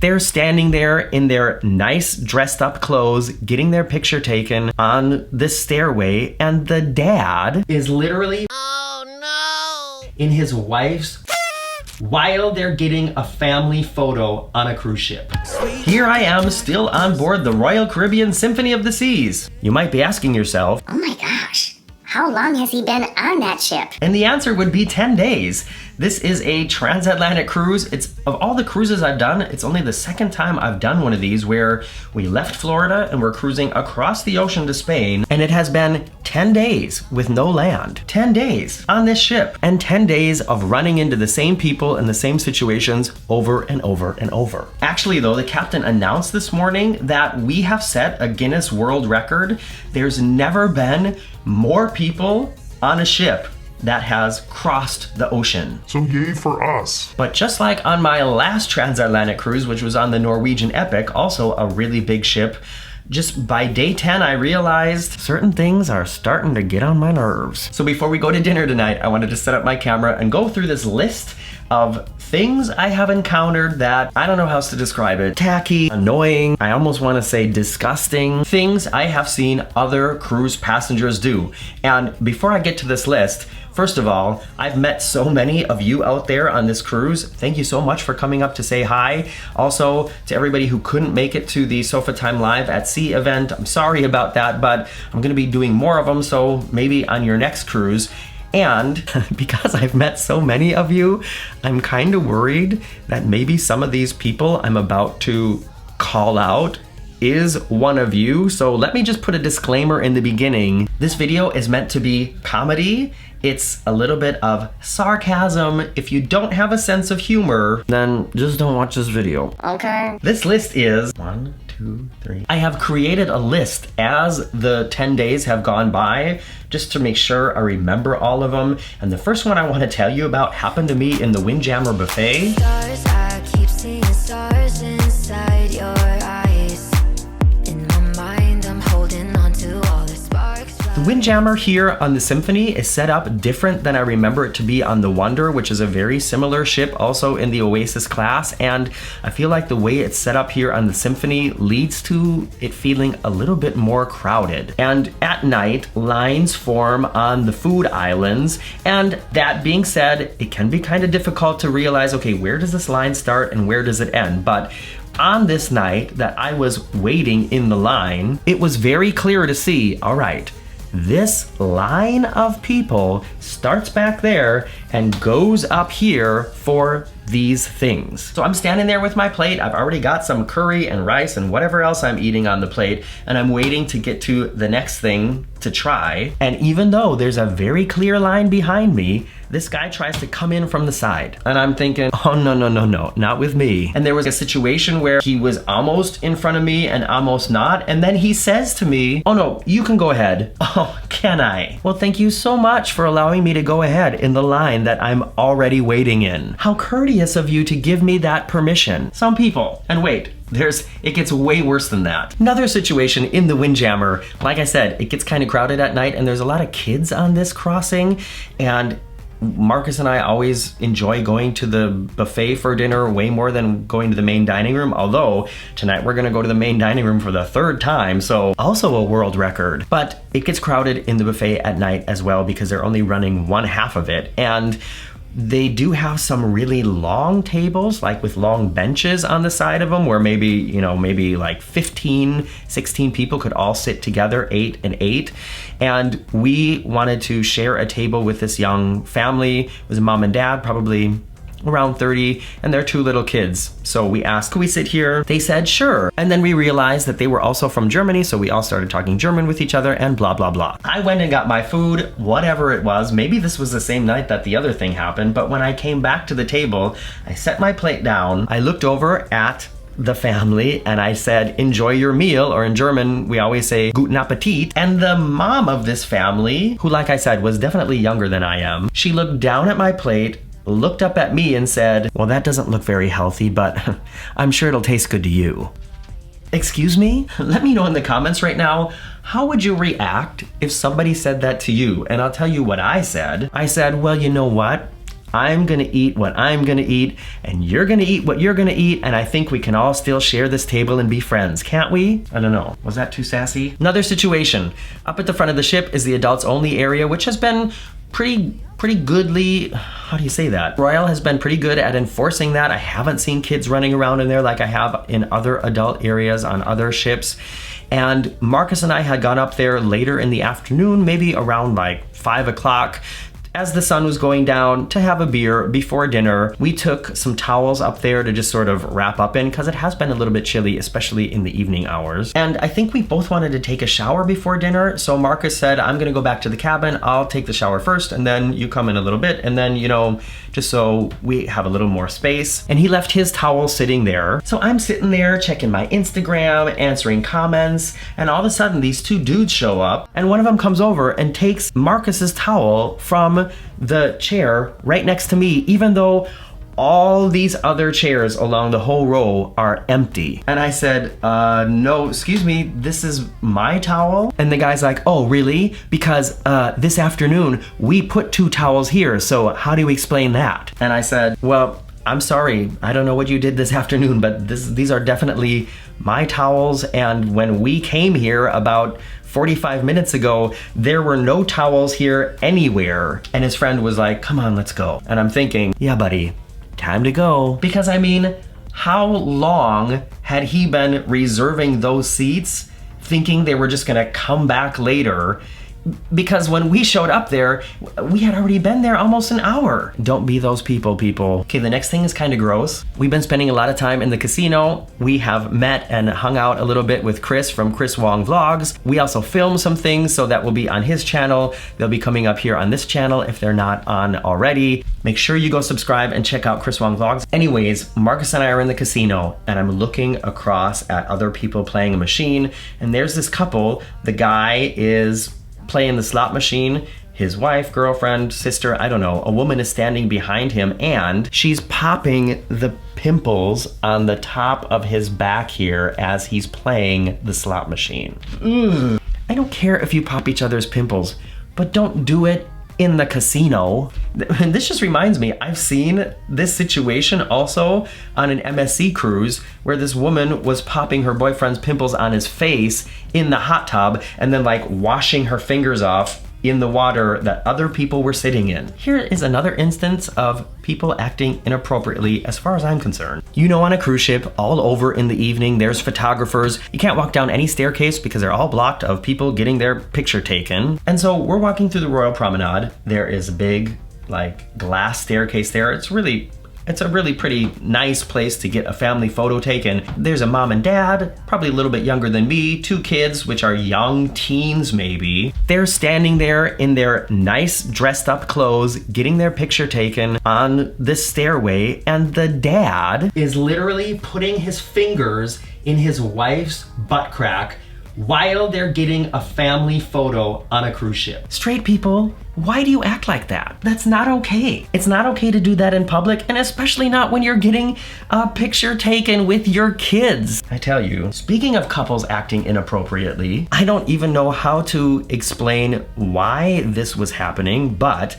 They're standing there in their nice dressed up clothes, getting their picture taken on this stairway, and the dad is literally in his wife's while they're getting a family photo on a cruise ship. Here I am still on board the Royal Caribbean Symphony of the Seas. You might be asking yourself, oh my gosh, how long has he been on that ship? And the answer would be 10 days. This is a transatlantic cruise. It's, of all the cruises I've done, it's only the second time I've done one of these where we left Florida and we're cruising across the ocean to Spain, and it has been 10 days with no land. 10 days on this ship, and 10 days of running into the same people in the same situations over and over and over. Actually though, the captain announced this morning that we have set a Guinness World Record. There's never been more people on a ship that has crossed the ocean. So yay for us. But just like on my last transatlantic cruise, which was on the Norwegian Epic, also a really big ship, just by day 10, I realized certain things are starting to get on my nerves. So before we go to dinner tonight, I wanted to set up my camera and go through this list of things I have encountered that, I don't know how else to describe it, tacky, annoying, I almost want to say disgusting, things I have seen other cruise passengers do. And before I get to this list, first of all, I've met so many of you out there on this cruise. Thank you so much for coming up to say hi. Also, to everybody who couldn't make it to the Sofa Time Live at Sea event, I'm sorry about that, but I'm gonna be doing more of them, so maybe on your next cruise. And because I've met so many of you, I'm kind of worried that maybe some of these people I'm about to call out is one of you. So let me just put a disclaimer in the beginning. This video is meant to be comedy. It's a little bit of sarcasm. If you don't have a sense of humor, then just don't watch this video. Okay. This list is 1, 2, 3. I have created a list as the 10 days have gone by, just to make sure I remember all of them. And the first one I want to tell you about happened to me in the Windjammer Buffet. Stars, I keep seeing stars inside your eyes. In my mind, I'm holding on to all the sparks. The Windjammer here on the Symphony is set up different than I remember it to be on the Wonder, which is a very similar ship also in the Oasis class, and I feel like the way it's set up here on the Symphony leads to it feeling a little bit more crowded. And at night, lines form on the food islands, and that being said, it can be kind of difficult to realize, okay, where does this line start and where does it end? But on this night that I was waiting in the line, it was very clear to see, all right, this line of people starts back there and goes up here for these things. So I'm standing there with my plate. I've already got some curry and rice and whatever else I'm eating on the plate, and I'm waiting to get to the next thing to try. And even though there's a very clear line behind me, this guy tries to come in from the side. And I'm thinking, oh no, no, no, no, not with me. And there was a situation where he was almost in front of me and almost not. And then he says to me, oh no, you can go ahead. Oh, can I? Well, thank you so much for allowing me to go ahead in the line that I'm already waiting in. How courteous of you to give me that permission. Some people, and wait, it gets way worse than that. Another situation in the Windjammer, like I said, it gets kind of crowded at night and there's a lot of kids on this crossing, and Marcus and I always enjoy going to the buffet for dinner way more than going to the main dining room, although tonight we're gonna go to the main dining room for the 3rd time, so also a world record. But it gets crowded in the buffet at night as well because they're only running one half of it, and they do have some really long tables, like with long benches on the side of them, where maybe like 15, 16 people could all sit together, 8 and 8. And we wanted to share a table with this young family. It was a mom and dad, probably around 30, and their 2 little kids. So we asked, could we sit here? They said, sure. And then we realized that they were also from Germany, so we all started talking German with each other and blah, blah, blah. I went and got my food, whatever it was. Maybe this was the same night that the other thing happened, but when I came back to the table, I set my plate down, I looked over at the family and I said, enjoy your meal, or in German, we always say guten Appetit. And the mom of this family, who like I said, was definitely younger than I am, she looked down at my plate, looked up at me and said, well, that doesn't look very healthy, but I'm sure it'll taste good to you. Excuse me? Let me know in the comments right now, how would you react if somebody said that to you? And I'll tell you what I said. I said, well, you know what? I'm gonna eat what I'm gonna eat, and you're gonna eat what you're gonna eat, and I think we can all still share this table and be friends, can't we? I don't know. Was that too sassy? Another situation. Up at the front of the ship is the adults only area, which has been pretty goodly, how do you say that? Royal has been pretty good at enforcing that. I haven't seen kids running around in there like I have in other adult areas on other ships. And Marcus and I had gone up there later in the afternoon, maybe around like 5 o'clock, as the sun was going down, to have a beer before dinner. We took some towels up there to just sort of wrap up in, because it has been a little bit chilly, especially in the evening hours. And I think we both wanted to take a shower before dinner, so Marcus said, I'm gonna go back to the cabin, I'll take the shower first, and then you come in a little bit, and then, you know, just so we have a little more space. And he left his towel sitting there. So I'm sitting there checking my Instagram, answering comments, and all of a sudden these two dudes show up, and one of them comes over and takes Marcus's towel from the chair right next to me, even though all these other chairs along the whole row are empty. And I said, no, excuse me, this is my towel? And the guy's like, oh, really? Because this afternoon we put 2 towels here, so how do you explain that? And I said, well, I'm sorry, I don't know what you did this afternoon, but these are definitely my towels, and when we came here about 45 minutes ago, there were no towels here anywhere. And his friend was like, come on, let's go. And I'm thinking, yeah, buddy, time to go. Because I mean, how long had he been reserving those seats, thinking they were just gonna come back later? Because when we showed up there, we had already been there almost an hour. Don't be those people. Okay, the next thing is kind of gross. We've been spending a lot of time in the casino. We have met and hung out a little bit with Chris from Chris Wong Vlogs. We also filmed some things, so that will be on his channel. They'll be coming up here on this channel if they're not on already. Make sure you go subscribe and check out Chris Wong Vlogs. Anyways, Marcus and I are in the casino, and I'm looking across at other people playing a machine, and there's this couple. The guy is playing the slot machine. His wife, girlfriend, sister, I don't know, a woman is standing behind him, and she's popping the pimples on the top of his back here as he's playing the slot machine. I don't care if you pop each other's pimples, but don't do it in the casino. And this just reminds me, I've seen this situation also on an MSC cruise where this woman was popping her boyfriend's pimples on his face in the hot tub and then like washing her fingers off in the water that other people were sitting in. Here is another instance of people acting inappropriately as far as I'm concerned. You know, on a cruise ship, all over in the evening, there's photographers. You can't walk down any staircase because they're all blocked of people getting their picture taken. And so we're walking through the Royal Promenade. There is a big like glass staircase there. It's a really pretty nice place to get a family photo taken. There's a mom and dad, probably a little bit younger than me, 2 kids, which are young teens maybe. They're standing there in their nice dressed up clothes, getting their picture taken on this stairway, and the dad is literally putting his fingers in his wife's butt crack while they're getting a family photo on a cruise ship. Straight people, why do you act like that? That's not okay. It's not okay to do that in public, and especially not when you're getting a picture taken with your kids. I tell you, speaking of couples acting inappropriately, I don't even know how to explain why this was happening, but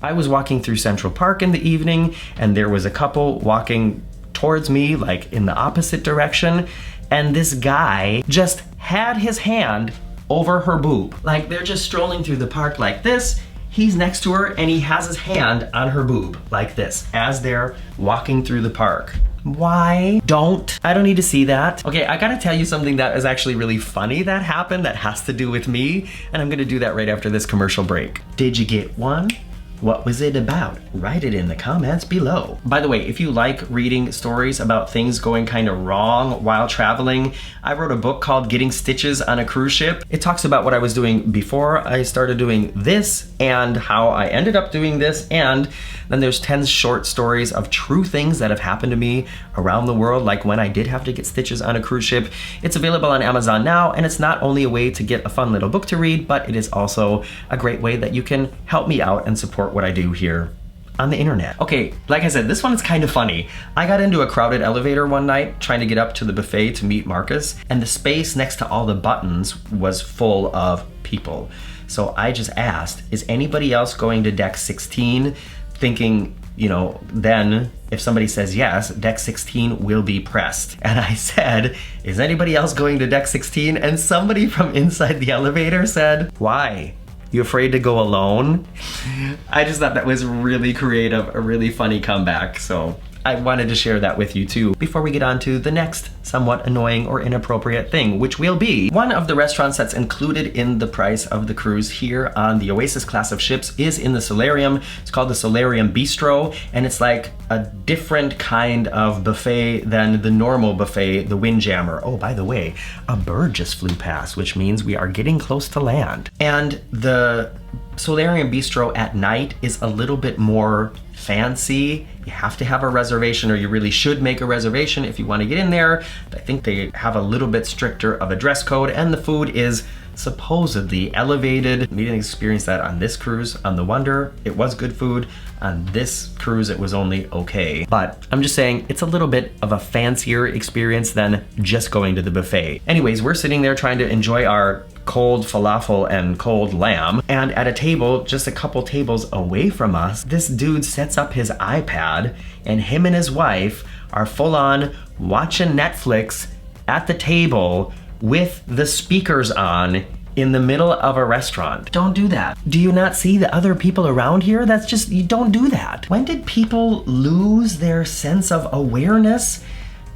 I was walking through Central Park in the evening, and there was a couple walking towards me, like in the opposite direction, and this guy just had his hand over her boob. Like they're just strolling through the park like this. He's next to her and he has his hand on her boob like this as they're walking through the park. Why? I don't need to see that. Okay, I gotta tell you something that is actually really funny that happened that has to do with me, and I'm gonna do that right after this commercial break. Did you get one? What was it about? Write it in the comments below. By the way, if you like reading stories about things going kind of wrong while traveling, I wrote a book called Getting Stitches on a Cruise Ship. It talks about what I was doing before I started doing this and how I ended up doing this, and then there's 10 short stories of true things that have happened to me around the world, like when I did have to get stitches on a cruise ship. It's available on Amazon now, and it's not only a way to get a fun little book to read, but it is also a great way that you can help me out and support what I do here on the internet. Okay, like I said, this one is kind of funny. I got into a crowded elevator one night trying to get up to the buffet to meet Marcus, and the space next to all the buttons was full of people. So I just asked, is anybody else going to deck 16? Thinking, you know, then if somebody says yes, deck 16 will be pressed. And I said, is anybody else going to deck 16? And somebody from inside the elevator said, why? You afraid to go alone? I just thought that was really creative, a really funny comeback. So I wanted to share that with you too before we get on to the next somewhat annoying or inappropriate thing, which will be one of the restaurants that's included in the price of the cruise here on the Oasis class of ships is in the Solarium. It's called the Solarium Bistro, and it's like a different kind of buffet than the normal buffet, the Windjammer. Oh, by the way, a bird just flew past, which means we are getting close to land. And the Solarium Bistro at night is a little bit more fancy. You have to have a reservation, or you really should make a reservation if you want to get in there. I think they have a little bit stricter of a dress code, and the food is supposedly elevated. We didn't experience that on this cruise. On the Wonder, it was good food. On this cruise, it was only okay. But I'm just saying, it's a little bit of a fancier experience than just going to the buffet. Anyways, we're sitting there trying to enjoy our cold falafel and cold lamb, and at a table just a couple tables away from us, this dude sets up his iPad, and him and his wife are full on watching Netflix at the table with the speakers on in the middle of a restaurant. Don't do that. Do you not see the other people around here? That's just, you don't do that. When did people lose their sense of awareness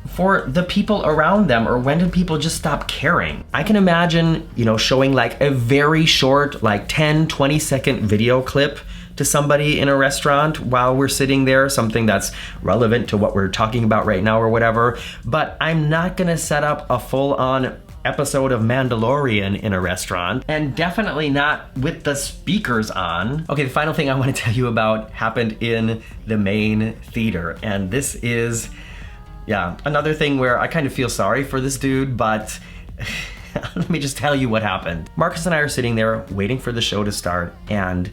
for the people around them, or when did people just stop caring? I can imagine, you know, showing like a very short, like 10-20 second video clip to somebody in a restaurant while we're sitting there, something that's relevant to what we're talking about right now or whatever, but I'm not gonna set up a full-on episode of Mandalorian in a restaurant, and definitely not with the speakers on. Okay, the final thing I want to tell you about happened in the main theater, and this is, yeah, another thing where I kind of feel sorry for this dude, but let me just tell you what happened. Marcus and I are sitting there waiting for the show to start, and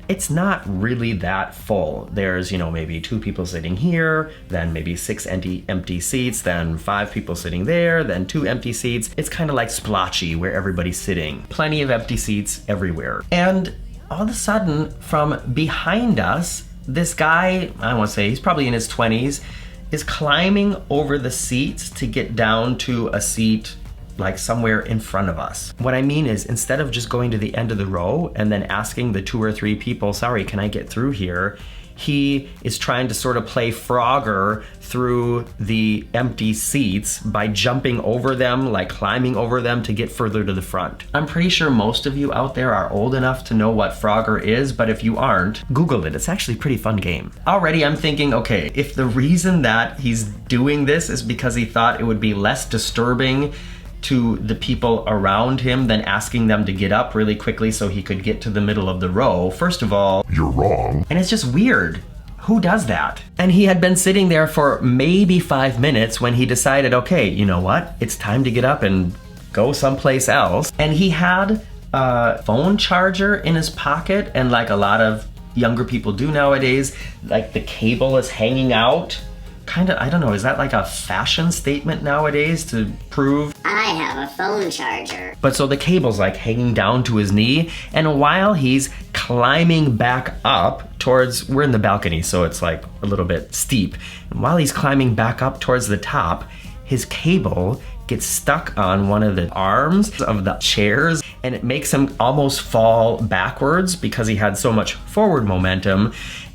it's not really that full. There's, you know, maybe 2 people sitting here, then maybe 6 empty seats, then 5 people sitting there, then 2 empty seats. It's kind of like splotchy where everybody's sitting. Plenty of empty seats everywhere. And all of a sudden, from behind us, this guy, I want to say he's probably in his 20s, is climbing over the seats to get down to a seat like somewhere in front of us. What I mean is, instead of just going to the end of the row and then asking the 2 or 3 people, sorry, can I get through here? He is trying to sort of play Frogger through the empty seats by jumping over them, like climbing over them to get further to the front. I'm pretty sure most of you out there are old enough to know what Frogger is, but if you aren't, Google it. It's actually a pretty fun game. Already I'm thinking, okay, if the reason that he's doing this is because he thought it would be less disturbing to the people around him than asking them to get up really quickly so he could get to the middle of the row, first of all, you're wrong. And it's just weird. Who does that? And he had been sitting there for maybe 5 minutes when he decided, okay, you know what? It's time to get up and go someplace else. And he had a phone charger in his pocket, and like a lot of younger people do nowadays, like the cable is hanging out. Kind of, I don't know, is that like a fashion statement nowadays to prove? I have a phone charger. But so the cable's like hanging down to his knee, and while he's climbing back up towards, we're in the balcony, so it's like a little bit steep. And while he's climbing back up towards the top, his cable gets stuck on one of the arms of the chairs, and it makes him almost fall backwards because he had so much forward momentum.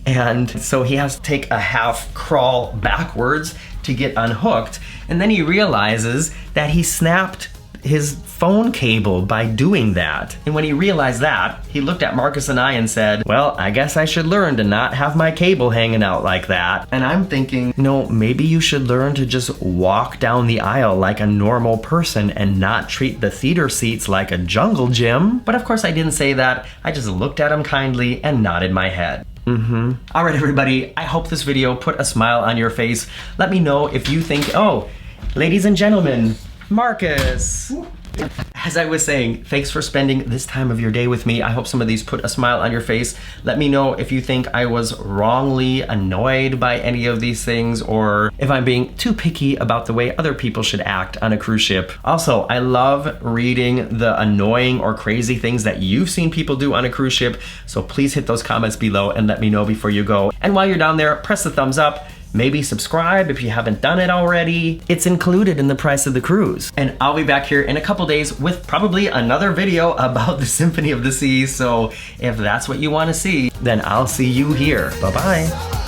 And so he has to take a half crawl backwards to get unhooked. And then he realizes that he snapped his phone cable by doing that. And when he realized that, he looked at Marcus and I and said, well, I guess I should learn to not have my cable hanging out like that. And I'm thinking, no, maybe you should learn to just walk down the aisle like a normal person and not treat the theater seats like a jungle gym. But of course I didn't say that. I just looked at him kindly and nodded my head. All right, everybody, I hope this video put a smile on your face. Let me know if you think, oh, ladies and gentlemen, Marcus. As I was saying, thanks for spending this time of your day with me. I hope some of these put a smile on your face. Let me know if you think I was wrongly annoyed by any of these things, or if I'm being too picky about the way other people should act on a cruise ship. Also, I love reading the annoying or crazy things that you've seen people do on a cruise ship, so please hit those comments below and let me know before you go. And while you're down there, press the thumbs up. Maybe subscribe if you haven't done it already. It's included in the price of the cruise. And I'll be back here in a couple days with probably another video about the Symphony of the Seas. So if that's what you want to see, then I'll see you here. Bye-bye.